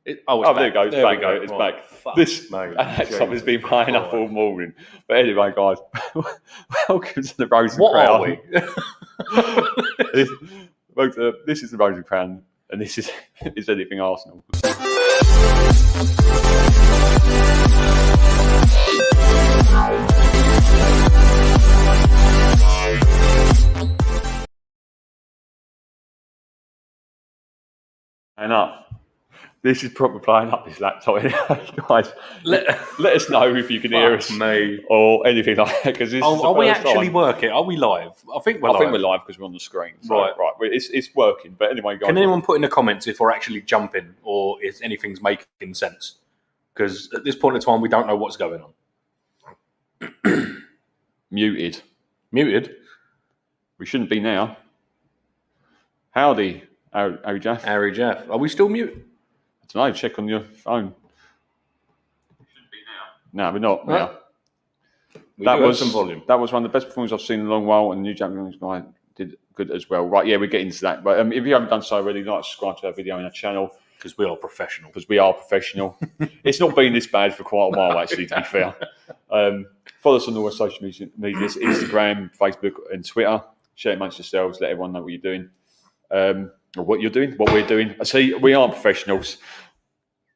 It's there back. you go. It's There back. we go. It's Right. back. Fuck, This mate. something's been playing up all morning. But anyway, guys, welcome to the Rose and What Crown. are we? This is the Rose and Crown, and this is Anything Arsenal. And up. This is probably playing up this laptop. Guys, let us know if you can hear us or anything like that. Because are we actually working? Are we live? I think we're live because we're on the screen. So, right. It's working. But anyway, guys. Can anyone put in the comments if we're actually jumping or if anything's making sense? Because at this point in time, we don't know what's going on. Muted. We shouldn't be now. Howdy, Harry Jeff. Are we still muted? I don't know, check on your phone. Shouldn't be now. No, we're not now. That was some volume. That was one of the best performances I've seen in a long while, and the New Jack guy did good as well. Right, yeah, we're getting to that. But if you haven't done so already, like subscribe to our video on our channel. Because we are professional. It's not been this bad for quite a while, actually, to be fair. Follow us on all our social media, Instagram, Facebook and Twitter. Share it amongst yourselves. Let everyone know what you're doing. Or what you're doing, what we're doing. See, we are professionals.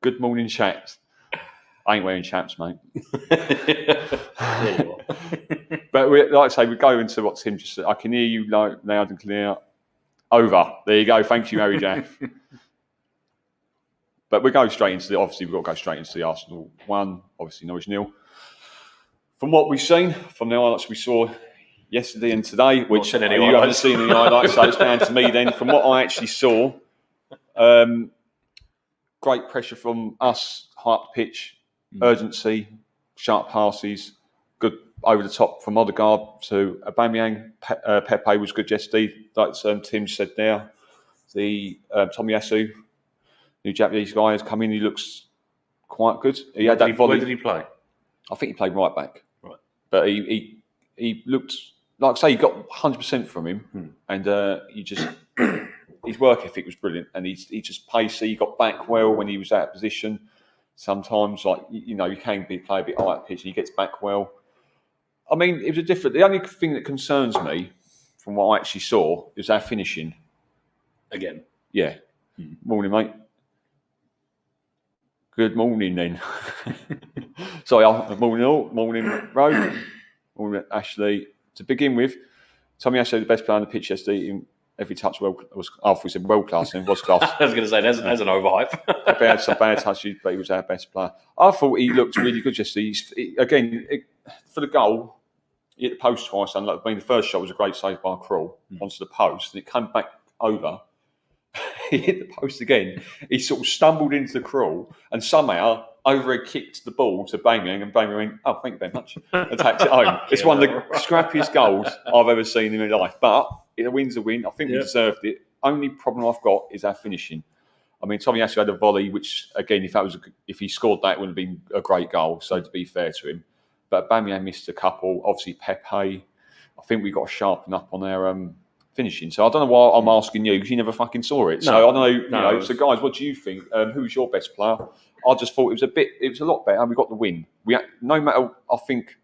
Good morning, chaps. I ain't wearing chaps, mate. There you are. But like I say, we go into what Tim just said. I can hear you loud and clear. Over. There you go. Thank you, Harry Jeff. But we've got to go straight into the Arsenal 1, obviously Norwich 0. From what we've seen, from the highlights we saw yesterday and today, which you haven't seen any highlights, so it's down to me then. From what I actually saw, great pressure from us, high up the pitch, urgency, sharp passes, good over the top from Odegaard to Aubameyang. Pepe was good yesterday, like Tim said there. The Tomiyasu, new Japanese guy, has come in. He looks quite good. He had that volley. Where did he play? I think he played right back. Right, but he looked. Like I say, you got 100% from him, and his work ethic was brilliant, and he's just pacey. He got back well when he was out of position. Sometimes, you can play a bit high at pitch, and he gets back well. I mean, it was different. The only thing that concerns me, from what I actually saw, is our finishing. Again, yeah. Morning, mate. Good morning, then. Sorry, morning all, morning, Ro, morning, Ashley. To begin with, Tommy Ashley, the best player on the pitch yesterday, in every touch we said world class, and was class. I was going to say, there's an overhype. He had some bad touches, but he was our best player. I thought he looked really good yesterday. For the goal, he hit the post twice, and the first shot was a great save by Krul onto the post, and it came back over. He hit the post again. He sort of stumbled into the Krul and somehow overhead kicked the ball to Aubameyang, and Aubameyang went, "Oh, thank you very much," and tapped it home. It's one of the scrappiest goals I've ever seen in my life. But a win's a win. I think we deserved it. Only problem I've got is our finishing. I mean, Tommy Asu had a volley, which again, if he scored that, it would have been a great goal. So to be fair to him, but Aubameyang missed a couple. Obviously, Pepe. I think we got to sharpen up on our finishing. So I don't know why I'm asking you, because you never fucking saw it. So I don't know. So guys, what do you think? Who's your best player? I just thought it was a lot better, and we got the win. No matter, I think,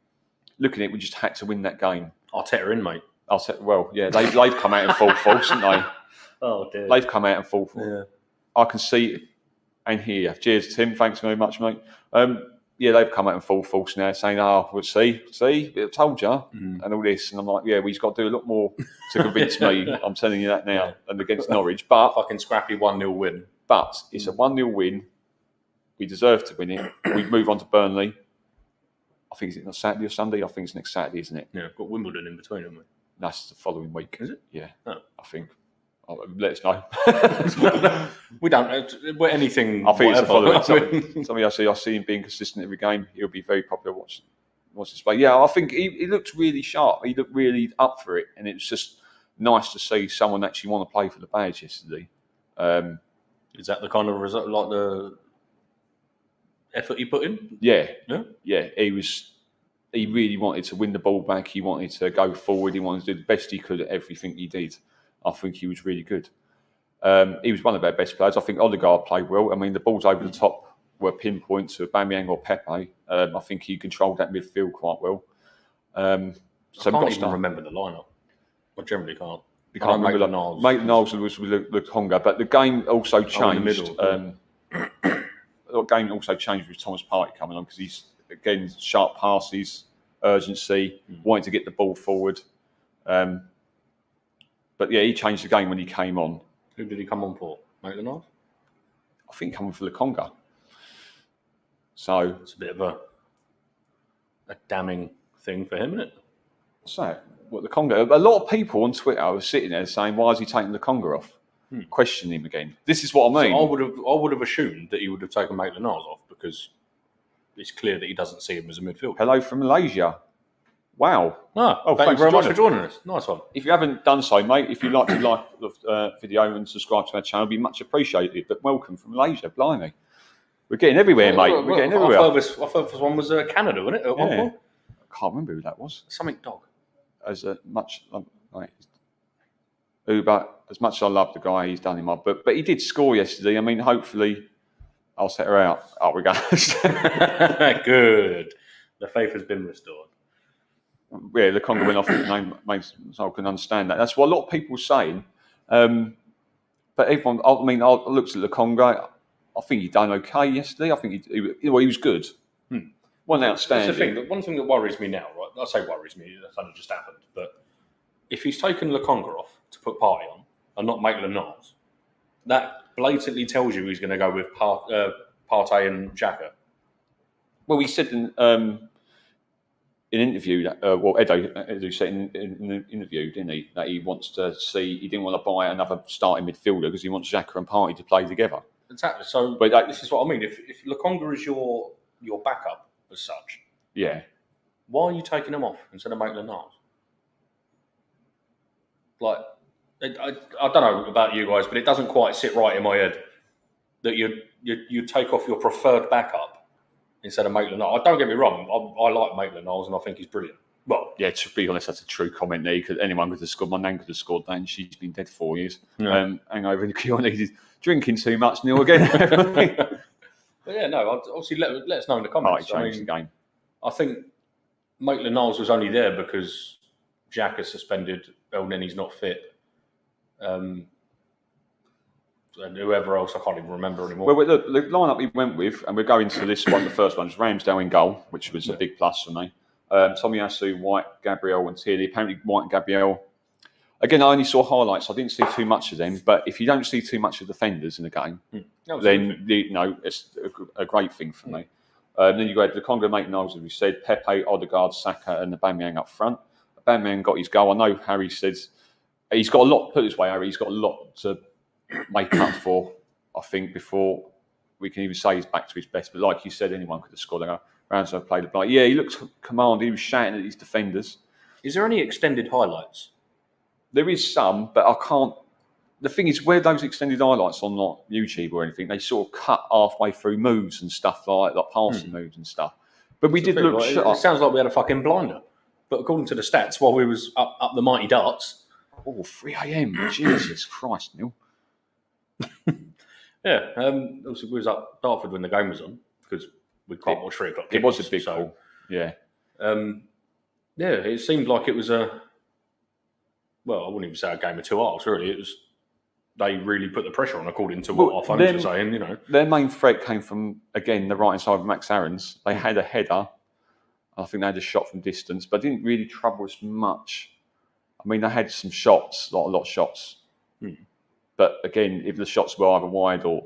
looking at it, we just had to win that game. Arteta in, mate. Well, yeah, they've come out in full force, haven't they? Oh dear. They've come out in full force. Yeah. I can see and hear. Cheers, Tim. Thanks very much, mate. They've come out in full force now, saying, "Oh, see, I told you," and all this. And I'm like, "Yeah, we've got to do a lot more to convince me." I'm telling you that now. And against Norwich, but fucking scrappy 1-0 win. But it's a 1-0 win. We deserve to win it. We move on to Burnley. I think it's not Saturday or Sunday. I think it's next Saturday, isn't it? Yeah, got Wimbledon in between, haven't we? That's the following week. Is it? Yeah, I think. Let us know. We don't. We're anything. I think whatever. It's the following. Somebody I see him being consistent every game. He'll be very popular. Watch this play. Yeah, I think he looked really sharp. He looked really up for it, and it was just nice to see someone actually want to play for the badge yesterday. Is that the kind of result, like the effort he put in? Yeah. He really wanted to win the ball back. He wanted to go forward. He wanted to do the best he could at everything he did. I think he was really good. He was one of our best players. I think Odegaard played well. I mean, the balls over the top were pinpoint to Aubameyang or Pepe. I think he controlled that midfield quite well. So I can't even remember the lineup. I generally can't. You can't remember Maitland-Niles was with Lukonga, but the game also changed. The game also changed with Thomas Partey coming on because he's again sharp passes, urgency, wanting to get the ball forward. But yeah, he changed the game when he came on. Who did he come on for? Maitland-Niles? I think coming for Lukonga. So it's a bit of a damning thing for him, isn't it? What's that? What, Lukonga? A lot of people on Twitter were sitting there saying, "Why is he taking Lukonga off?" Questioning him again. This is what I mean. So I would have assumed that he would have taken Maitland-Niles off because it's clear that he doesn't see him as a midfielder. Hello from Malaysia. Wow. Thank you very much for joining us. Nice one. If you haven't done so, mate, if you'd like to like the video and subscribe to our channel, it'd be much appreciated. But welcome from Malaysia, blimey. We're getting everywhere, mate. We're getting everywhere. Our furthest one was Canada, wasn't it? At one point? I can't remember who that was. Something dog. As much like Uber, as much as I love the guy, he's done him up. But he did score yesterday. I mean, hopefully, I'll set her out. Oh, we go. Good. The faith has been restored. Yeah, the Congo went off the name, so I can understand that. That's what a lot of people were saying. But everyone, I mean, I looked at the Congo. I think he done okay yesterday. I think he was good. One outstanding. That's the thing. The one thing that worries me now, right? I say worries me. That's only just happened. But if he's taken Lukonga off to put Partey on and not Maitland-Niles, that blatantly tells you he's going to go with Partey and Xhaka. Well, he said in an interview that Edo said in an interview, didn't he, that he wants to see. He didn't want to buy another starting midfielder because he wants Xhaka and Partey to play together. Exactly. So, this is what I mean. If Lukonga is your backup as such, why are you taking him off instead of Maitland-Niles? Like, I don't know about you guys, but it doesn't quite sit right in my head that you take off your preferred backup instead of Maitland-Niles. Don't get me wrong, I like Maitland-Niles and I think he's brilliant. Well, yeah, to be honest, that's a true comment there. Because anyone could have scored. My nan could have scored that, and she's been dead 4 years. Hangover in the queue. He's drinking too much, Neil, again. But yeah, no, obviously let us know in the comments. The game. I think Maitland-Niles was only there because Jack is suspended, El Neni's not fit. And whoever else, I can't even remember anymore. Well, the lineup we went with, and we're going to this one, the first one, was Ramsdale in goal, which was a big plus for me. Tomiyasu, White, Gabriel and Tierney. Apparently White and Gabriel. Again, I only saw highlights. I didn't see too much of them. But if you don't see too much of defenders in the game, then it's a great thing for me. Then you had the Congo Maitland-Niles, as we said, Pepe, Odegaard, Saka and Aubameyang up front. Aubameyang got his goal. I know Harry says he's got a lot, put it this way, Harry, he's got a lot to make up for, I think, before we can even say he's back to his best. But like you said, anyone could have scored. Ramsdale played a play. Yeah, he looked commanding. He was shouting at his defenders. Is there any extended highlights? There is some, but I can't. The thing is, where those extended highlights on like YouTube or anything, they sort of cut halfway through moves and stuff like passing moves and stuff. But we did look. It sounds like we had a fucking blinder. But according to the stats, while we was up the mighty darts. 3 a.m. Jesus Christ, Neil. Yeah, obviously we was up Dartford when the game was on because we can't watch 3 o'clock. It was a big call. Yeah. It seemed like it was I wouldn't even say a game of 2 halves, really. It was, they really put the pressure on according to what our phones were saying, Their main threat came from, again, the right-hand side of Max Aarons. They had a header. I think they had a shot from distance, but didn't really trouble us much. I mean, they had some shots, a lot of shots. But again, if the shots were either wide or...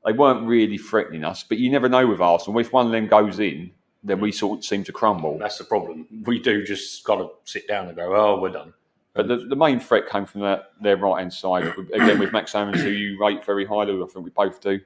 They weren't really threatening us, but you never know with Arsenal. If one of them goes in, then we sort of seem to crumble. That's the problem. We do just got to sit down and go, oh, we're done. But the main threat came from their right-hand side. Again, with Max Aarons, who you rate very highly. I think we both do.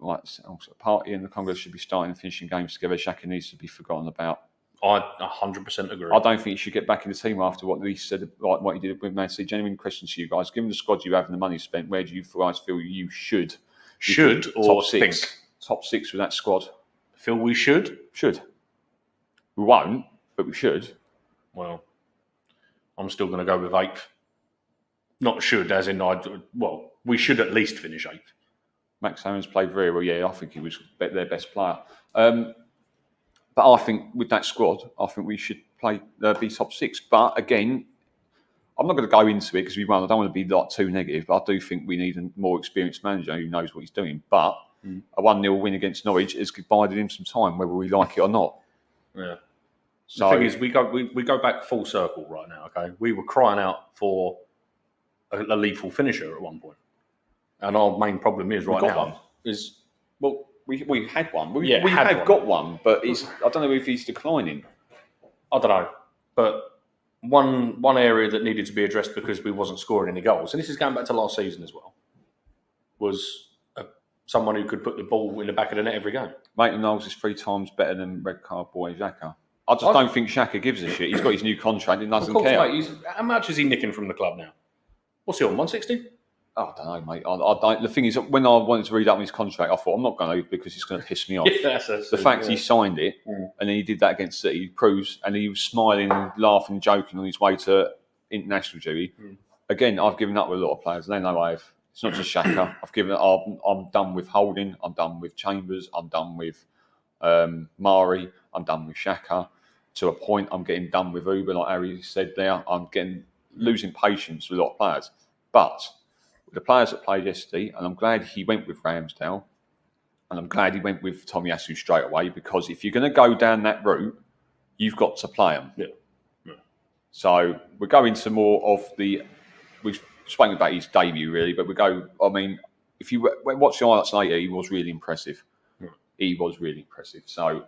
Right, so Partey and the Congo should be starting and finishing games together. Xhaka needs to be forgotten about. I 100% agree. I don't think he should get back in the team after what he said, like what he did with Man City. Genuine question to you guys. Given the squad you have and the money spent, where do you guys feel you should? Should or top 6? Think? Top 6 with that squad. Feel we should? Should. We won't, but we should. Well, I'm still going to go with 8th. Not should, as in we should at least finish 8th. Max Aaron's played very well. Yeah, I think he was their best player. But I think with that squad, I think we should be top 6. But again, I'm not going to go into it because I don't want to be too negative. But I do think we need a more experienced manager who knows what he's doing. But a 1-0 win against Norwich has bided him some time, whether we like it or not. Yeah. So, the thing is, we go back full circle right now. Okay, we were crying out for a lethal finisher at one point, and our main problem is we had one. We have got one, but I don't know if he's declining. I don't know, but one area that needed to be addressed because we wasn't scoring any goals, and this is going back to last season as well, was someone who could put the ball in the back of the net every game. Maitland-Niles is 3 times better than red card boy Xhaka. I just don't think Xhaka gives a shit. He's got his new contract and doesn't care. Mate, how much is he nicking from the club now? What's he on, 160? I don't know, mate. I don't. The thing is, when I wanted to read up his contract, I thought I'm not going to because it's going to piss me off. The fact he signed it and then he did that against City proves, and he was smiling, laughing, joking on his way to international duty. Again, I've given up with a lot of players. They know I have. It's not just Xhaka. I've given up. I'm done with Holding. I'm done with Chambers. I'm done with Mari. I'm done with Xhaka. To a point, I'm getting done with Uber, like Harry said there. I'm losing patience with a lot of players. But the players that played yesterday, and I'm glad he went with Ramsdale, and I'm glad he went with Tomiyasu straight away, because if you're going to go down that route, you've got to play them. Yeah. So we're going to more of we've spoken about his debut really, but if you watch the highlights later, he was really impressive. Yeah. He was really impressive. So,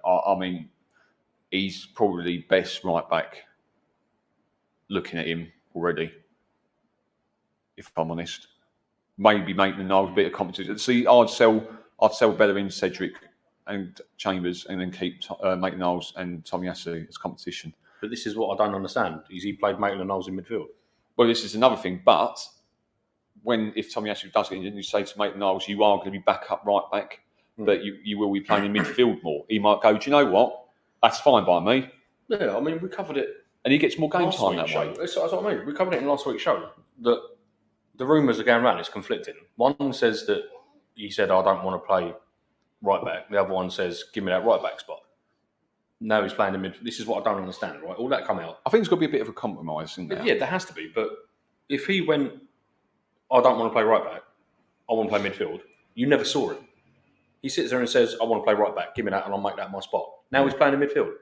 he's probably best right back looking at him already, if I'm honest. Maybe Maitland-Niles a bit of competition. See, I'd sell Bellerin, Cedric and Chambers and then keep Maitland-Niles and Tomiyasu as competition. But this is what I don't understand. Is he played Maitland-Niles in midfield? Well, this is another thing. But if Tomiyasu does get injured, you say to Maitland-Niles, you are going to be back up right back, but you will be playing in midfield more. He might go, do you know what? That's fine by me. Yeah, we covered it. And he gets more game time that way. That's what I mean. We covered it in last week's show. That the rumours are going around, it's conflicting. One says that he said, I don't want to play right back. The other one says, give me that right back spot. Now he's playing in mid. This is what I don't understand, right? All that come out. I think it's got to be a bit of a compromise, isn't there? Yeah, there has to be. But if he went, I don't want to play right back, I want to play midfield, you never saw him. He sits there and says, I want to play right back, give me that and I'll make that my spot. Now he's playing in midfield.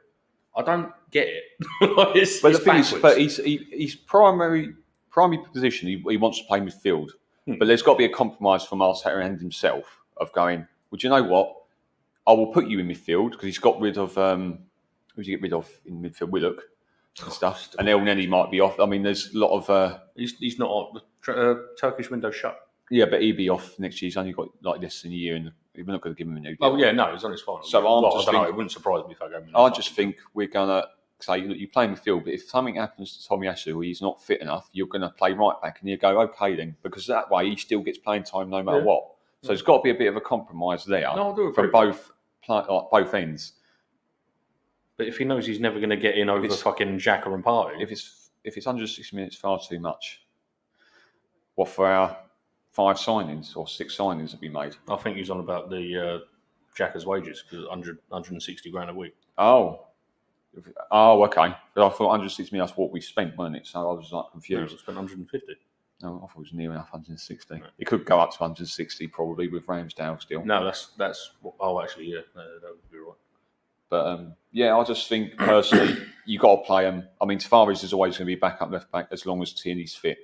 I don't get it. The thing is, but his primary position, he wants to play midfield. But there's got to be a compromise from Arteta and himself of going, well, do you know what? I will put you in midfield because he's got rid of, who did he get rid of in midfield? Willock and stuff. And El Neni might be off. There's a lot of... He's not off. The Turkish window's shut. Yeah, but he'll be off next year. He's only got less than a year, and we're not going to give him a new deal. Oh, yeah, no, he's on his final. So I don't know. It wouldn't surprise me if I go. I just think we're going to say, look, you play midfield, but if something happens to Tomiyasu where he's not fit enough, you're going to play right back, and you go, okay then, because that way he still gets playing time no matter what. So there's got to be a bit of a compromise there from both ends. But if he knows he's never going to get in over fucking Xhaka and Partey, if it's 160 minutes, far too much. What for our 5 signings or 6 signings that we made? I think he's on about the Xhaka's wages because 160 grand a week. Oh, okay. But I thought 160 minutes what we spent, wasn't it? So I was confused. No, we spent 150. No, I thought it was near enough 160. Right. It could go up to 160 probably with Ramsdale still. No, that's. Oh, actually, yeah, that would be right. But I just think personally, you got to play him. Tavares is always going to be back up left back as long as Tierney's fit.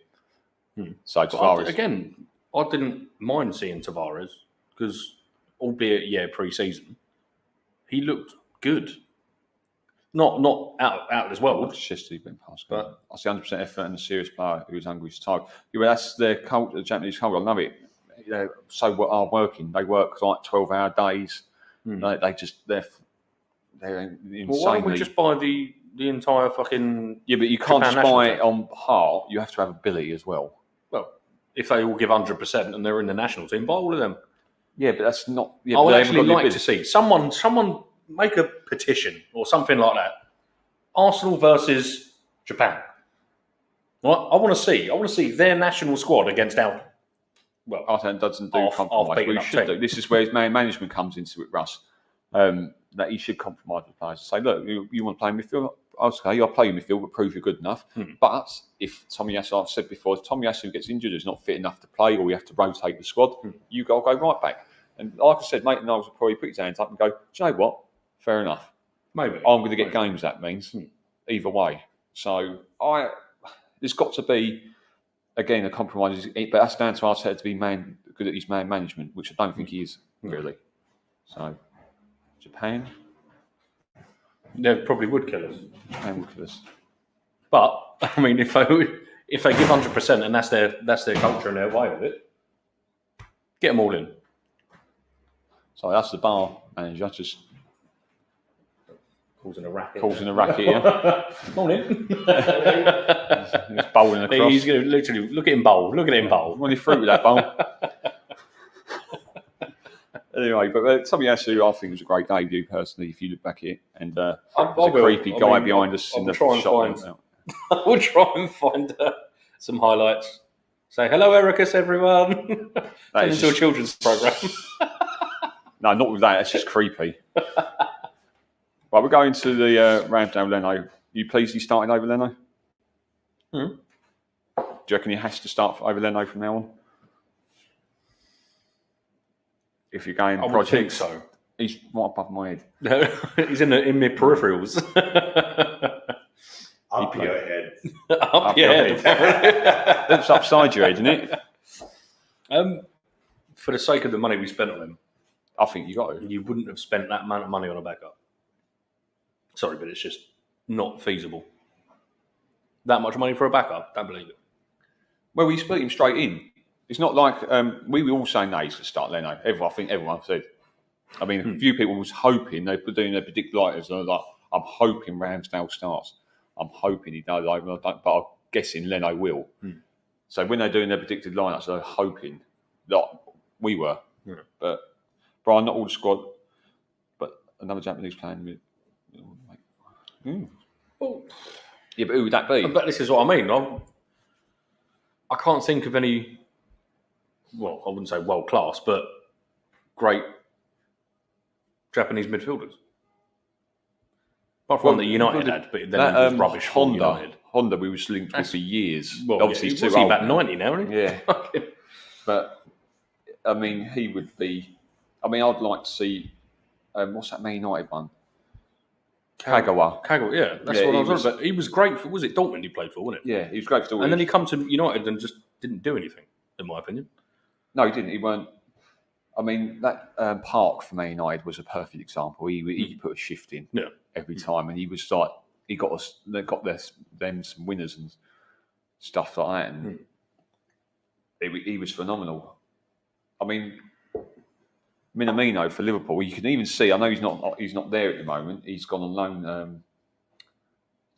So Tavares I didn't mind seeing Tavares because, albeit pre-season, he looked good. Not out of his world. Just been past, but I see 100% effort and a serious player who is hungry to target. That's their cult, the Japanese culture. I love it. They're so hard working. They work 12-hour days. They're insanely. Well, why don't we just buy the entire fucking? Yeah, but you can't just buy it on heart. You have to have ability as well. Well, if they all give 100% and they're in the national team, buy all of them. Yeah, but that's not. Yeah, I would actually like to see someone make a petition or something like that. Arsenal versus Japan. Well, I want to see their national squad against our. Well, Arteta doesn't do compromise. But he should do. This is where his man management comes into it, Russ. That he should compromise with players. Say, look, you want to play midfield? Okay, I'll play midfield, but prove you're good enough. But if Tommy Yasu, I've said before, if Tommy Yasu gets injured, is not fit enough to play, or we have to rotate the squad, you go right back. And like I said, mate, and I will probably put his hands up and go, do you know what? Fair enough. Maybe I'm going to get games. That means either way. So there's got to be again a compromise, but that's down to Arteta to be good at his man management, which I don't think he is really. So Japan. They probably would kill us. Japan would kill us. But I mean, if they give 100% and that's their culture and their way of it, get them all in. So that's the bar manager just causing a racket. Yeah. Morning. He's bowling across. He's going to literally look at him bowl. Look at him bowl. When he threw with that bowl. Anyway, but Tommy Yasu, I think, was a great debut personally. If you look back at it, and there's a creepy guy behind us in the shot. I will try and find some highlights. Say hello, Ericus, everyone. Turn into a children's program. No, not with that. That's just creepy. Right, we're going to the Ramsdale Leno. You pleased he started over Leno? Do you reckon he has to start over Leno from now on? If you're going I would think so. He's right above my head. He's in my peripherals. Up your head. Up your head. It's upside your head, isn't it? For the sake of the money we spent on him, I think you got to. You wouldn't have spent that amount of money on a backup. Sorry, but it's just not feasible. That much money for a backup? Don't believe it. Well, we split him straight in. It's not like we were all saying no, he's going to start Leno. I think everyone said. I mean, a few people was hoping they were doing their predicted lighters. And like, I'm hoping Ramsdale starts. I'm hoping he does, but I'm guessing Leno will. So when they're doing their predicted lineups, they're hoping that we were. But Brian, not all the squad, but another Japanese playing. Well, yeah, but who would that be? But this is what I mean. I can't think of any. Well, I wouldn't say world class, but great Japanese midfielders. Apart from one that United had, but then it was rubbish. Honda, we was linked with for years. Well, obviously, he's about 90 now, isn't he? Yeah. But, I mean, he would be... I mean, I'd like to see... what's that Man United one? Kagawa. Yeah. That's what I was on about. He was great for... Was it Dortmund he played for, wasn't it? Yeah, he was great for Dortmund. And then he come to United and just didn't do anything, in my opinion. No, he didn't. He weren't... I mean, that Park for Man United was a perfect example. He put a shift in every time, and he was like, he got us. They got them some winners and stuff like that, and he was phenomenal. I mean, Minamino for Liverpool, you can even see. I know he's not there at the moment. He's gone on loan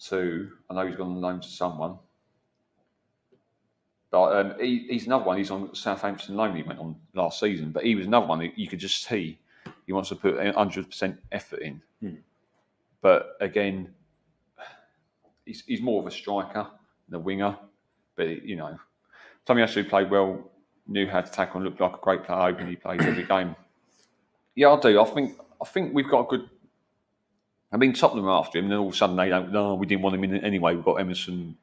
to. I know he's gone on loan to someone. But he's another one. He's on Southampton loan. He went on last season, but he was another one that you could just see he wants to put 100% effort in. But again, he's more of a striker than a winger. But you know, Tommy Yasu played well, knew how to tackle, and looked like a great player. Open, he plays every game. Yeah, I do. I think we've got a good. I mean, Tottenham are after him, and then all of a sudden they don't. No, we didn't want him in anyway. We've got Emerson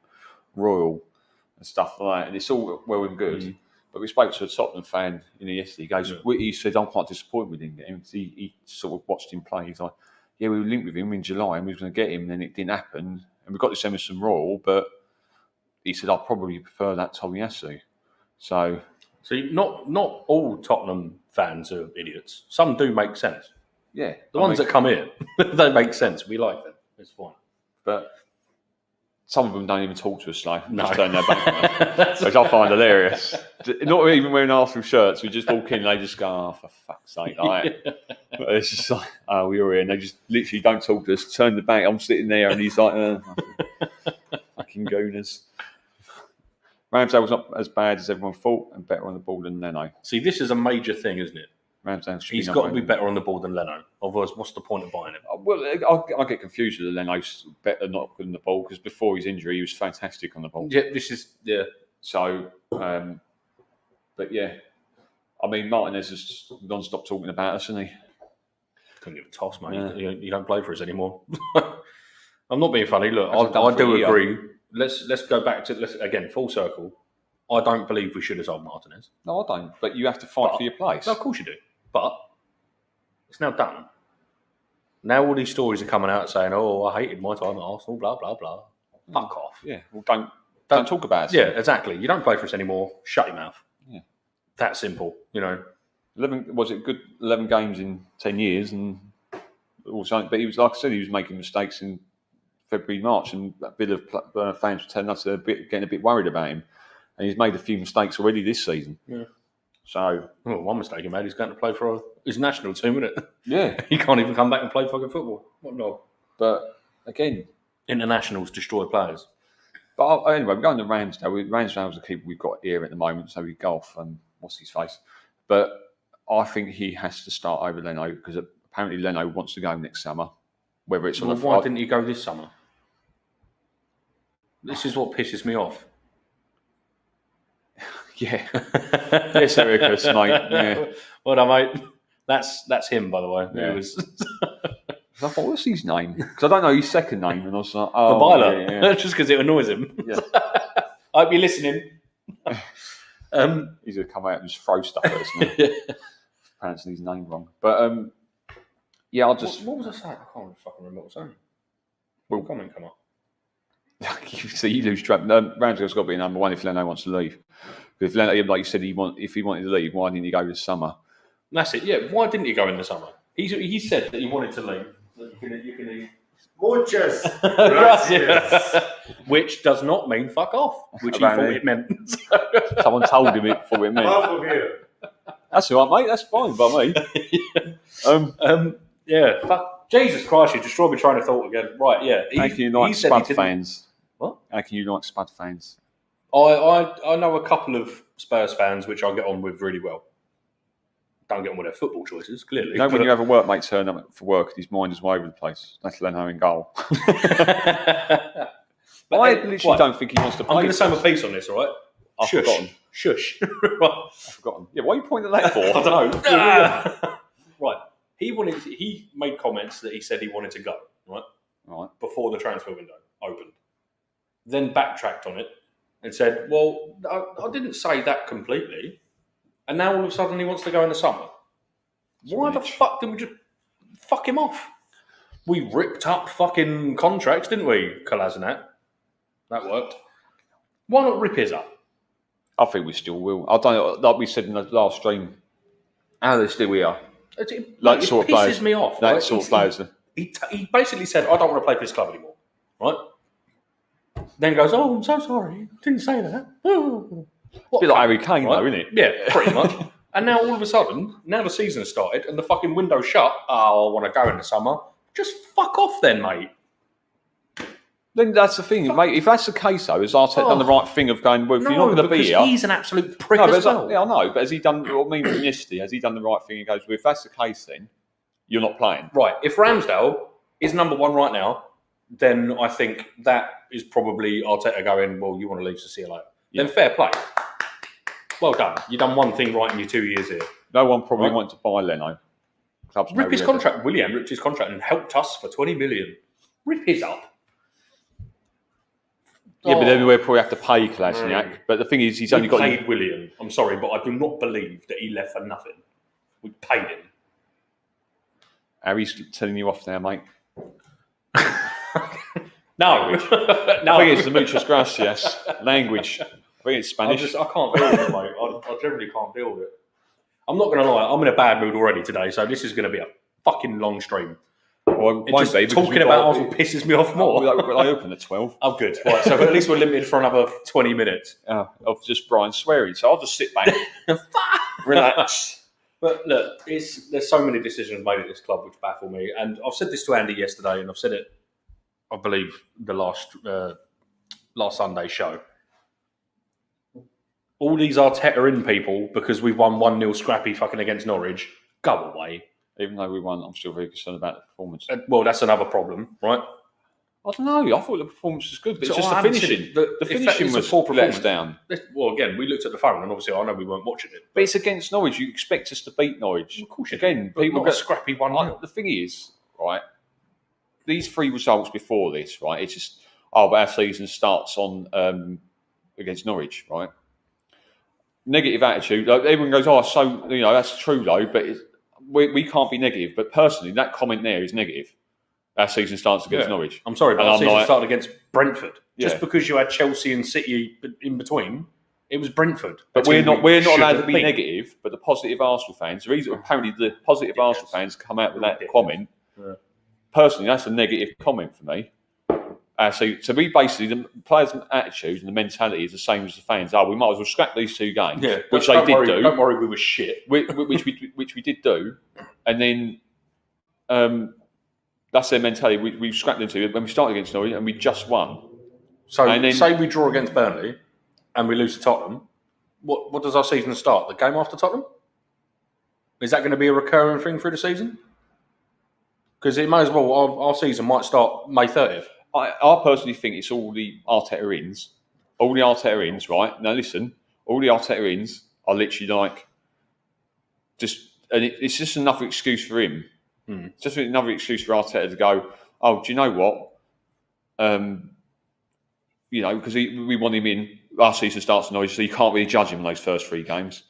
Royal and stuff like that, and it's all well and good. But we spoke to a Tottenham fan yesterday. He goes, he said, I'm quite disappointed we didn't get him. He sort of watched him play. He's like, yeah, we were linked with him in July and we were going to get him, and then it didn't happen. And we got this Emerson Royal, but he said, I'd probably prefer that Tommy Yasu. So not all Tottenham fans are idiots. Some do make sense. Yeah. The ones that come here, they make sense. We like them. It's fine. But some of them don't even talk to us, like just turn their back on us, which I find hilarious. Not even wearing Arsenal shirts. We just walk in and they just go, oh, for fuck's sake. Like, it's just like, oh, we were here. And they just literally don't talk to us, turn the back. I'm sitting there and he's like, fucking gooners. Ramsdale was not as bad as everyone thought and better on the ball than Leno. See, this is a major thing, isn't it? Ramsdale should He's be got to number be 8. better on the ball than Leno. Otherwise, what's the point of buying him? Well, I get confused with Leno's better not good on the ball because before his injury, he was fantastic on the ball. Yeah. So, but yeah, I mean, Martinez has non-stop talking about us, isn't he? Couldn't give a toss, mate. Yeah. You don't play for us anymore. I'm not being funny. Look, Hasn't I done for do a year. agree. Let's go back to again full circle. I don't believe we should have sold Martinez. No, I don't. But you have to fight for your place. No, of course you do. But it's now done. Now all these stories are coming out saying, "Oh, I hated my time at Arsenal." Blah blah blah. Fuck off. Yeah. Well, don't talk about it. Yeah, exactly. You don't play for us anymore. Shut your mouth. Yeah. That simple. 11 games in 10 years, and also, but he was like I said, he was making mistakes in February, March, and a bit of fans were telling us they're getting a bit worried about him, and he's made a few mistakes already this season. Yeah. So, one mistake he made. He's going to play for his national team, isn't it? Yeah, he can't even come back and play fucking football. What no? But again, internationals destroy players. But anyway, we're going to Ramsdale. Ramsdale's the keeper we've got here at the moment, so we golf and what's his face. But I think he has to start over Leno because apparently Leno wants to go next summer. Whether it's why didn't he go this summer? This is what pisses me off. Yeah. Yes, Ericus, mate. Yeah. Well done, mate. That's him, by the way. Yeah. It was. I thought, what's his name? Because I don't know his second name, and I was like, oh, Byler. Yeah. Just because it annoys him. Yeah. I hope you're listening. He's going to come out and just throw stuff at us now. Pronouncing his name wrong. But, yeah, I'll just... What was I saying? I can't fucking remember what I was saying. Will comment come up. You lose track. Ramsdale's got to be number 1 if Leno wants to leave. Because if Leno, like you said, if he wanted to leave, why didn't he go this summer? That's it, yeah. Why didn't he go in the summer? He said that he wanted to leave. You can leave. Muchas gracias. Which does not mean fuck off, which he thought it meant. Someone told him it before it meant. Half of you. That's all right, mate. That's fine by me. Yeah, fuck. Jesus Christ, you destroyed my train of thought again. Right, yeah. How can you like Spud fans? What? How can you like Spud fans? I know a couple of Spurs fans which I get on with really well. Don't get on with their football choices, clearly. You know when you have a workmate turn up for work and his mind is all over the place? That's Leno in goal. I literally don't think he wants to play. I'm going to say my piece on this, all right? I've forgotten. Shush. I've forgotten. Yeah, why are you pointing at that for? I don't know. Right. He made comments that he said he wanted to go, right? Before the transfer window opened. Then backtracked on it and said, well, I didn't say that completely. And now all of a sudden he wants to go in the summer. Why the fuck didn't we just fuck him off? We ripped up fucking contracts, didn't we, Kolasinac? That worked. Why not rip his up? I think we still will. I don't know, like we said in the last stream, how they still we are. It pisses me off. That sort of players. He basically said, I don't want to play for this club anymore. Right? Then goes, oh, I'm so sorry. Didn't say that. Oh. It's a bit like Harry Kane, though, isn't it? Yeah, pretty much. And now all of a sudden, now the season started and the fucking window's shut. Oh, I want to go in the summer. Just fuck off then, mate. Then that's the thing, mate. If that's the case, though, has Arteta done the right thing of going, well, if you're not going to be here... he's an absolute prick as well. Yeah, I know, but has he done, what I mean from yesterday, has he done the right thing? He goes, well, if that's the case, then you're not playing. Right. If Ramsdale is number 1 right now, then I think that is probably Arteta going, well, you want to leave, so see you later. Yeah. Then fair play. Well done. You've done one thing right in your 2 years here. No one probably wanted to buy Leno. Rip his contract. William ripped his contract and helped us for 20 million. Rip his up. Yeah, but then we'll probably have to pay Kolasinac. But the thing is, he's only got... paid William. I'm sorry, but I do not believe that he left for nothing. We paid him. Harry's telling you off now, mate. No. No. I think it's the muchas gracias language. I think it's Spanish. I can't deal with it, mate. I generally can't deal with it. I'm not going to lie. I'm in a bad mood already today, so this is going to be a fucking long stream. Well, just talking about Arsenal pisses me off more. I open at 12. Oh, good. Right, so at least we're limited for another 20 minutes. Of just Brian swearing, so I'll just sit back, relax. But look, there's so many decisions made at this club which baffle me. And I've said this to Andy yesterday, and I've said it, I believe, the last Sunday show. All these Arteta in people, because we've won 1-0 scrappy fucking against Norwich, Go away. Even though we won, I'm still very concerned about the performance. Well, that's another problem, right? I don't know. I thought the performance was good, but So it's just I the haven't finishing. seen it. The If that finishing is a was poor let us performance, down. Well, again, we looked at the phone, and obviously I know we weren't watching it. But it's against Norwich. You expect us to beat Norwich. Of course you Again, do, but people not get a scrappy 1-0. The thing is, right, these 3 results before this, right, it's just, but our season starts on against Norwich, right? Negative attitude. Like, everyone goes, so, that's true, though, but we can't be negative. But personally, that comment there is negative. Our season starts against Norwich. I'm sorry, but And our I'm season like- started against Brentford. Yeah. Just because you had Chelsea and City in between, it was Brentford. But A team we're not should allowed to have be beat. negative. But the positive Arsenal fans, the reason apparently the positive Dickheads. Arsenal fans come out with that Dickheads. comment. Yeah. Personally, that's a negative comment for me. So we basically, the players' attitude and the mentality is the same as the fans. We might as well scrap these 2 games, Yeah, which they did do. Don't worry, we were shit. which we did do, and then that's their mentality. We've scrapped into it when we started against Norwich and we just won. So And then- say we draw against Burnley and we lose to Tottenham. What does our season start? The game after Tottenham? Is that going to be a recurring thing through the season? Because it may as well. Our season might start May 30th. I personally think it's all the Arteta ins. All the Arteta ins, right? Now listen, all the Arteta ins are literally like it's just another excuse for him. It's just another excuse for Arteta to go, do you know what? Because we want him in. Our season starts in Norwich, so you can't really judge him in those first 3 games.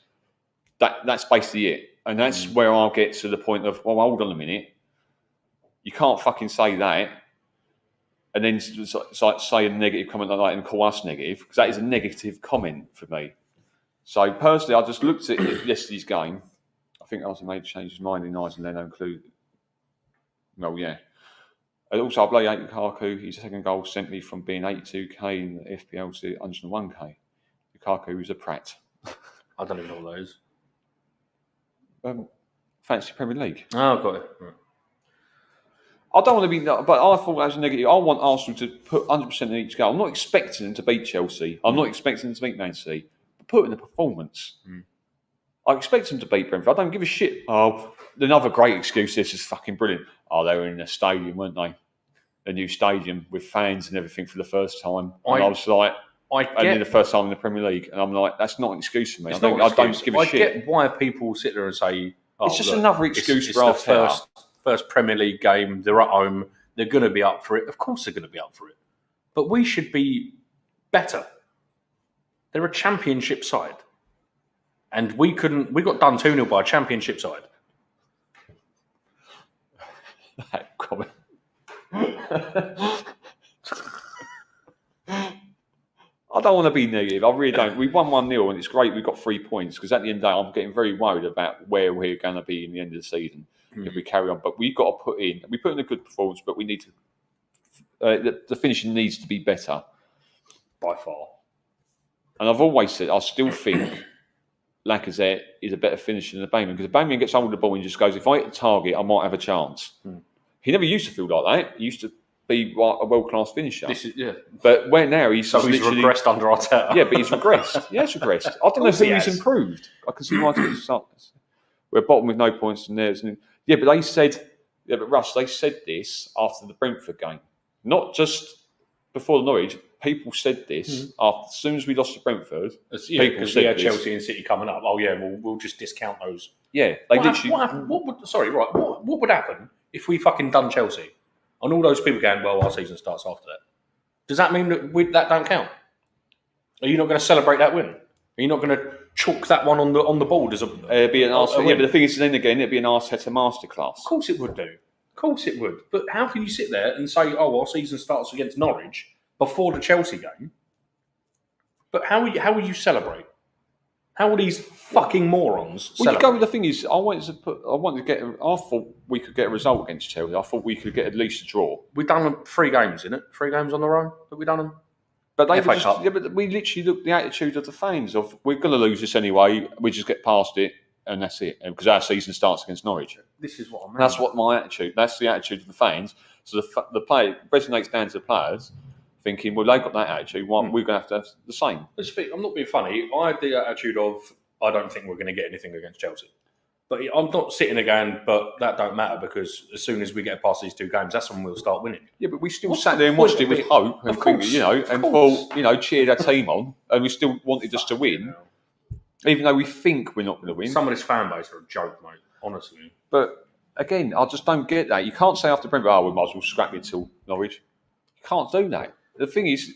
That's basically it. And that's where I'll get to the point of, well, hold on a minute. You can't fucking say that and then say a negative comment like that and call us negative, because that is a negative comment for me. So personally, I just looked at yesterday's game. I think Arsenal made change his mind in eyes and Leno included. Well, yeah. And also, I blame Lukaku. His second goal sent me from being 82k in the FPL to 101k. Lukaku is a prat. I don't even know what that is. Fancy Premier League. Oh, got it. Right. I don't want to be, but I thought that was negative. I want Arsenal to put 100% in each goal. I'm not expecting them to beat Chelsea. I'm not expecting them to beat Man City. But put in the performance. I expect them to beat Brentford. I don't give a shit. Another great excuse. This is fucking brilliant. They were in a stadium, weren't they? A new stadium with fans and everything for the first time. And I was like, the first time in the Premier League, and I'm like, that's not an excuse for me. I don't give a shit. I get why people sit there and say, it's just another excuse for it's the first Premier League game. They're at home. They're going to be up for it. Of course, they're going to be up for it. But we should be better. They're a Championship side, and we couldn't. We got done 2-0 by a Championship side. That comment. I don't want to be negative. I really don't. We won 1-0 and it's great we've got 3 points, because at the end of the day, I'm getting very worried about where we're going to be in the end of the season if we carry on. But we've got to put in a good performance, but we need to, the finishing needs to be better by far. And I've always said, I still think Lacazette is a better finisher than Aubameyang, because Aubameyang gets hold of the ball and just goes, if I hit the target, I might have a chance. He never used to feel like that. He used to be a world-class finisher. But where now he's regressed under Arteta. Yeah, but he's regressed. Yeah, he's regressed. I don't know if he's improved. I can see why we're bottom with no points, and there's but they said, but Russ, they said this after the Brentford game, not just before the Norwich. People said this after, as soon as we lost to Brentford. People said we had Chelsea and City coming up. We'll just discount those. Yeah, what would happen if we fucking done Chelsea? And all those people going, well, our season starts after that. Does that mean that don't count? Are you not going to celebrate that win? Are you not going to chalk that one on the board as it'd be an Arteta? Yeah, but the thing is, then again, it'd be an Arteta masterclass. Of course it would do. Of course it would. But how can you sit there and say, our season starts against Norwich before the Chelsea game? But how will you celebrate? How will these fucking morons celebrate? The thing is, I thought we could get a result against Chelsea. I thought we could get at least a draw. We've done 3 games, innit? 3 games on the row that we've done them. But but we literally looked at the attitude of the fans of, we're going to lose this anyway. We just get past it, and that's it. Because our season starts against Norwich. This is what I mean. That's what my attitude. That's the attitude of the fans. So the play resonates down to the players, thinking, well, they've got that attitude. We're going to have the same. I'm not being funny. I had the attitude of, I don't think we're going to get anything against Chelsea. But I'm not sitting there going, but that don't matter because as soon as we get past these 2 games, that's when we'll start winning. Yeah, but we still What's sat the there and point watched it of with it? hope and Of course, and of course. thought, cheered our team on, and we still wanted us to win, even though we think we're not going to win. Some of this fan base are a joke, mate. Honestly. But again, I just don't get that. You can't say after Brentford, we might as well scrap it till Norwich. You can't do that. The thing is,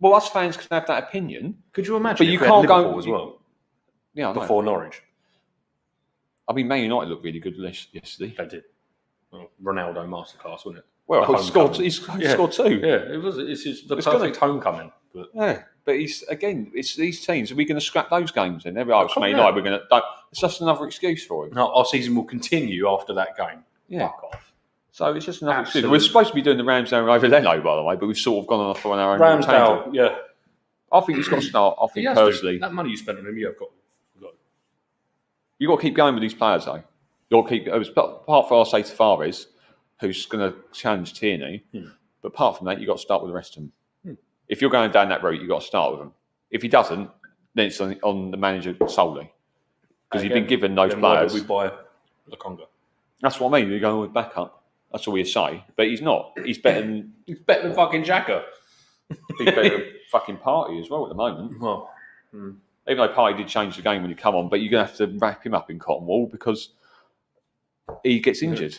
well, us fans can have that opinion. Could you imagine? But if you we had can't Liverpool go as well. Yeah, I know. Before Norwich. I mean, Man United looked really good yesterday. They did. Well, Ronaldo masterclass, wasn't it? Well, he scored 2. Yeah, it was. It's the perfect homecoming. But yeah, but it's these teams. Are we going to scrap those games then? It's Man United. We're going to. It's just another excuse for it. No, our season will continue after that game. Yeah. Fuck off. So it's just another excuse. We're supposed to be doing the Ramsdale over Leno, by the way, but we've sort of gone off on our own. Ramsdale, yeah. I think he's got to start. I think personally, that money you spent on him, you have got. You've got to keep going with these players, though. You'll keep. Apart from, I'll say, Tavares, who's going to challenge Tierney, but apart from that, you've got to start with the rest of them. If you're going down that route, you've got to start with them. If he doesn't, then it's on the manager solely. Because he's been given those players. We buy Lokonga. That's what I mean. You're going with backup. That's all you say. But he's not. He's better than fucking Xhaka. He's better than fucking Partey as well at the moment. Well, even though Partey did change the game when he come on, but you're going to have to wrap him up in cotton wool because he gets injured.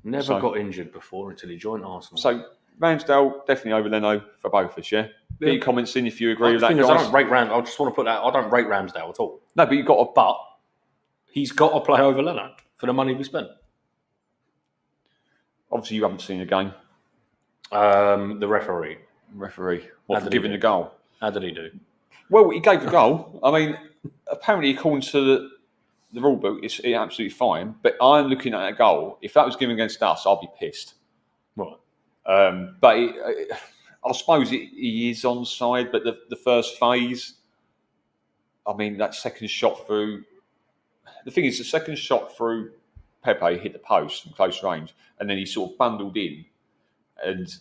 Never got injured before until he joined Arsenal. So Ramsdale definitely over Leno for both of us, yeah? Get your comments in if you agree with that, guys. I don't rate Ramsdale. I just want to put that. I don't rate Ramsdale at all. No, but you've got to. But he's got to play over Leno for the money we spent. Obviously, you haven't seen the game. The referee. What, for giving the goal? How did he do? Well, he gave the goal. I mean, apparently, according to the rule book, it's absolutely fine. But I'm looking at that goal. If that was given against us, I'd be pissed. Right. But I suppose he is onside. But the first phase, I mean, that second shot through. The thing is, the second shot through Pepe hit the post from close range, and then he sort of bundled in and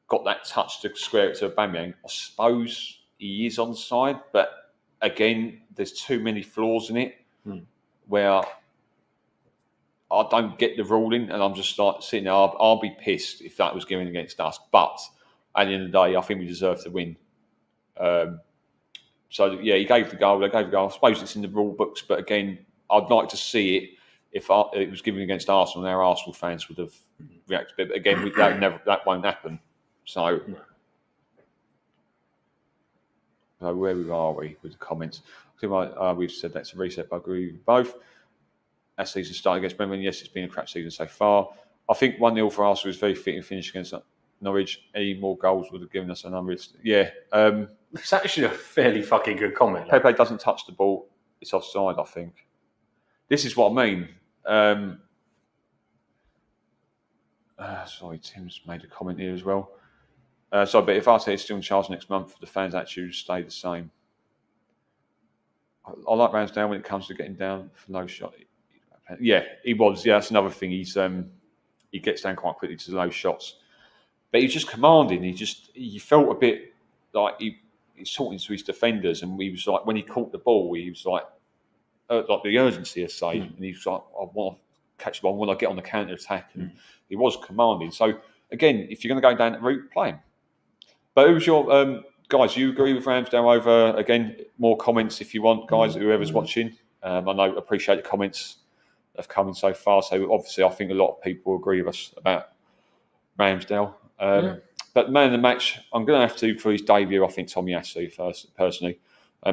got that touch to square it to Aubameyang. I suppose he is onside, but again, there's too many flaws in it where I don't get the ruling, and I'm just like sitting there. I'll be pissed if that was given against us, but at the end of the day, I think we deserve to win. So yeah, he gave the goal. They gave the goal. I suppose it's in the rule books, but again, I'd like to see it if it was given against Arsenal. And our Arsenal fans would have reacted, but again, that won't happen. So, where are we with the comments? I think we've said that's a reset, but I agree with both. That season started against Brentford. Yes, it's been a crap season so far. I think 1-0 for Arsenal was very fitting finish against Norwich. Any more goals would have given us a number. Yeah. It's actually a fairly fucking good comment. Pepe doesn't touch the ball. It's offside, I think. This is what I mean. Sorry, Tim's made a comment here as well. But if Arteta is still in charge next month, the fans' attitudes stay the same. I like Ramsdale when it comes to getting down for low shot. Yeah, he was. Yeah, that's another thing. He gets down quite quickly to low shots, but he's just commanding. He felt a bit like he's talking to his defenders, and he was like when he caught the ball, he was like the urgency, I say, and he was like, I want to catch the ball, I want to get on the counter attack, and he was commanding. So again, if you're going to go down that route, play him. But who's your guys? You agree with Ramsdale over? Again, more comments if you want, guys. Whoever's watching, I know appreciate the comments that have come in so far. So obviously, I think a lot of people agree with us about Ramsdale. But man of the match, I'm going to have to for his debut. I think Tomiyasu first, personally,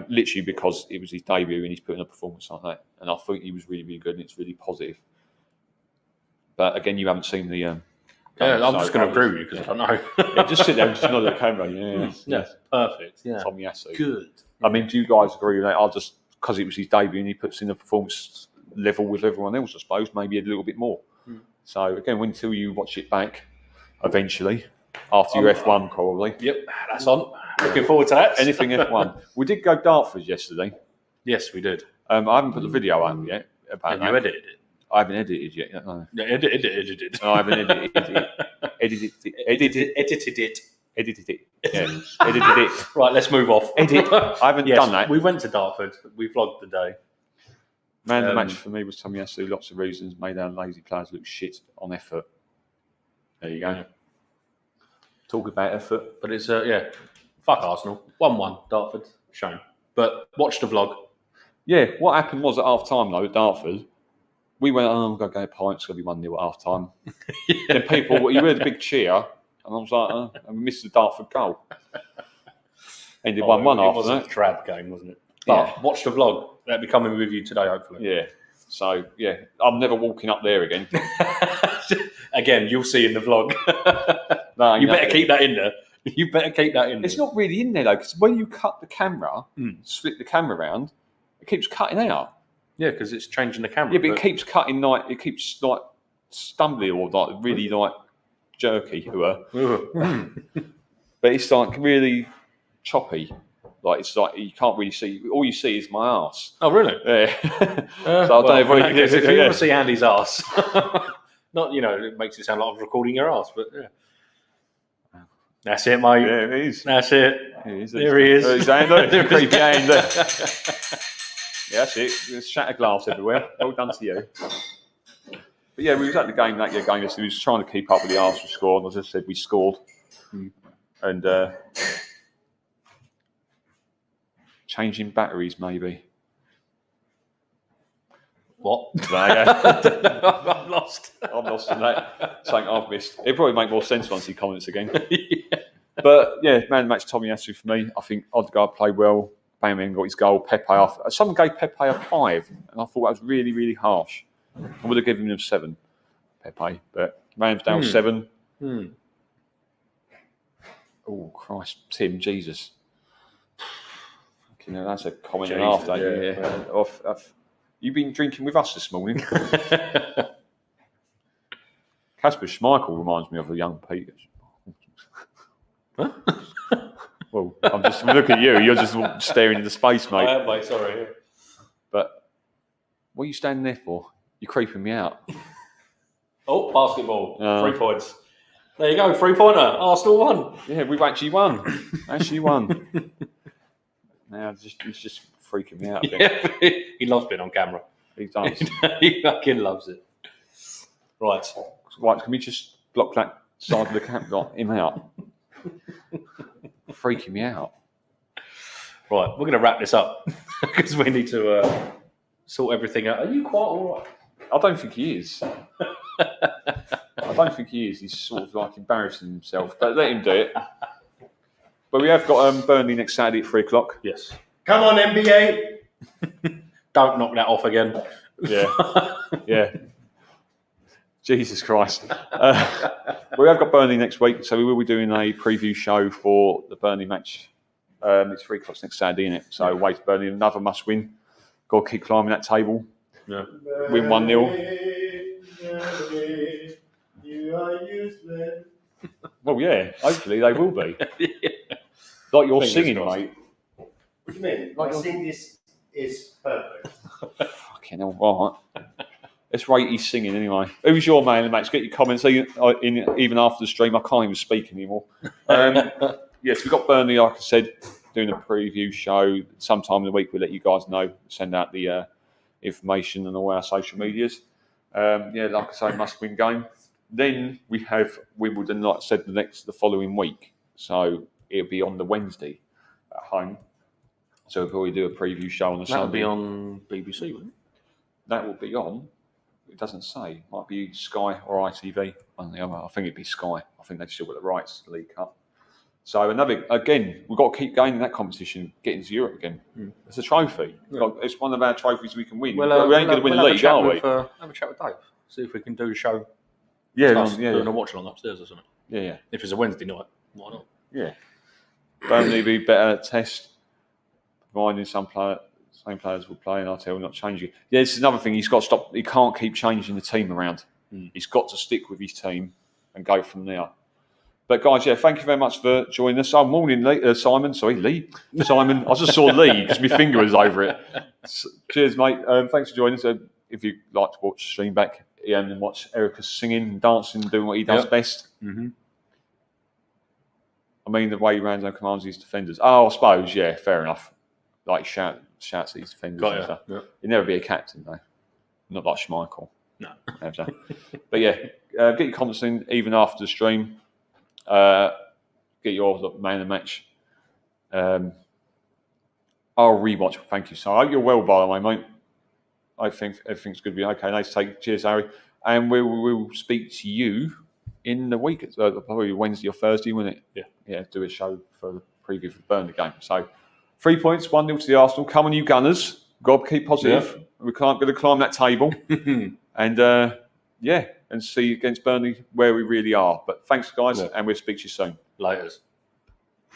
literally because it was his debut and he's putting a performance like that, and I think he was really, really good and it's really positive. But again, you haven't seen the. I'm just going to agree with you because I don't know. Just sit there and just nod at the camera. Yes. Perfect. Yeah, Tomiyasu. Good. I mean, do you guys agree with that? I'll just because it was his debut and he puts in a performance level with everyone else, I suppose, maybe a little bit more. So again, until you watch it back, eventually after your F1 probably. Yep, that's on. Looking forward to that. Anything F1. We did go Dartford yesterday. Yes, we did. I haven't put the video out yet. Have you edited it? I haven't edited yet. No. Yeah, edited. No, I haven't edited it. Edited it. Yeah, edited it. Right, let's move off. I haven't done that. We went to Dartford. We vlogged the day. Man of the match for me was Tomiyasu. Lots of reasons. Made our lazy players look shit on effort. There you go. Yeah. Talk about effort. But it's, fuck Arsenal. 1-1, Dartford. Shame. But watch the vlog. Yeah, what happened was at half time, though, at Dartford, we went, I'm going to go pint, it's going to be 1-0 at half time. Then people, you heard a big cheer, and I was like, and we missed the Dartford goal. Ended 1-1 after It was a trad game, wasn't it? But watch the vlog. That'll be coming with you today, hopefully. Yeah. So, yeah, I'm never walking up there again. Again, you'll see in the vlog. No, you better keep that in there. You better keep that in there. It's not really in there, though, because when you cut the camera, split the camera around, it keeps cutting out. Yeah, because it's changing the camera. Yeah, but it keeps cutting, it keeps, stumbly or, really, jerky. But it's, really choppy. It's you can't really see. All you see is my arse. Oh, really? Yeah. So I don't know if you want to see Andy's arse, not it makes it sound like I'm recording your arse, but yeah. That's it, mate. Yeah, it is. That's it. There he is. There's Andy. Creepy Andy. Yeah, that's it. There's shattered glass everywhere. Well done to you. But yeah, we was at the game that year. We was trying to keep up with the Arsenal score, and as I said, we scored. And changing batteries, maybe. What? I'm lost. I'm lost in that. Something I've missed. It'd probably make more sense once he comments again. Yeah. But yeah, man of the match Tomiyasu for me. I think Odegaard played well. Aubameyang got his goal. Pepe off. Someone gave Pepe a 5, and I thought that was really, really harsh. I would have given him a 7, Pepe, but Ramsdale 7. Oh Christ, Tim, Jesus. That's a comment and a half, don't you? Yeah. You've been drinking with us this morning. Kasper Schmeichel reminds me of a young Peter. Huh? Well, I'm just looking at you. You're just staring into space, mate. I am, mate. Sorry. But what are you standing there for? You're creeping me out. Oh, basketball. 3 points. There you go. 3-pointer. Arsenal won. Yeah, we've actually won. Now it's just freaking me out. Yeah, he loves being on camera. He does. He fucking loves it. Right. Can we just block that side of the camp? Got him out. Freaking me out. Right, we're going to wrap this up because we need to sort everything out. Are you quite all right? I don't think he is. He's sort of embarrassing himself, but let him do it. But we have got Burnley next Saturday at 3:00. Yes. Come on, NBA. Don't knock that off again. Yeah. Jesus Christ. We have got Burnley next week, so we will be doing a preview show for the Burnley match. It's 3:00 next Saturday, isn't it? So away to Burnley, another must win. Got to keep climbing that table. Yeah. Win 1-0. You are useless. Well, yeah, hopefully they will be. Like you're singing, mate. What do you mean? I think this is perfect. Fucking hell, all right. Let's rate his singing anyway. Who's your man in the match? Get your comments even after the stream. I can't even speak anymore. Yes, we've got Burnley, like I said, doing a preview show. Sometime in the week we'll let you guys know. Send out the information on all our social medias. Like I say, must-win game. Then we have Wimbledon, like I said, the following week. So it'll be on the Wednesday at home. So we'll probably do a preview show on the Sunday. That'll be on BBC, won't it? That will be on. It doesn't say. Might be Sky or ITV. I think it'd be Sky. I think they've still got the rights to the League Cup. So we've got to keep going in that competition, get into Europe again. It's a trophy. Yeah. It's one of our trophies we can win. We ain't going to win the league, are we? Have a chat with Dave. See if we can do a show. Doing a watch along upstairs or something. Yeah. If it's a Wednesday night, why not? Yeah. Burnley be better test, providing same players will play, and Arteta will not change it. Yeah, this is another thing. He's got to stop. He can't keep changing the team around. He's got to stick with his team and go from there. But guys, thank you very much for joining us. Morning, Simon. Sorry, Lee. Simon. I just saw Lee because my finger was over it. Cheers, mate. Thanks for joining us. If you'd like to watch the stream back and watch Erica singing and dancing and doing what he does best. Mm-hmm. I mean, the way Ramsdale commands his defenders. Oh, I suppose, fair enough. like shouts at these defenders Got and ya, stuff. yeah. He'd never be a captain though, not like Schmeichel. No. But yeah, get your comments in even after the stream. Get your man of the match. I'll rewatch. Thank you, so I hope you're well, by the way, mate. I think everything's going to be okay. Nice to take. Cheers, Harry. And we'll speak to you in the week. Probably Wednesday or Thursday, won't it? Yeah. Yeah, do a show for the preview for the Burnley game. So 3 points, 1-0 to the Arsenal. Come on, you Gunners. Got to keep positive. Yeah. We're going to climb that table. And and see you against Burnley where we really are. But thanks, guys, and we'll speak to you soon. Laters.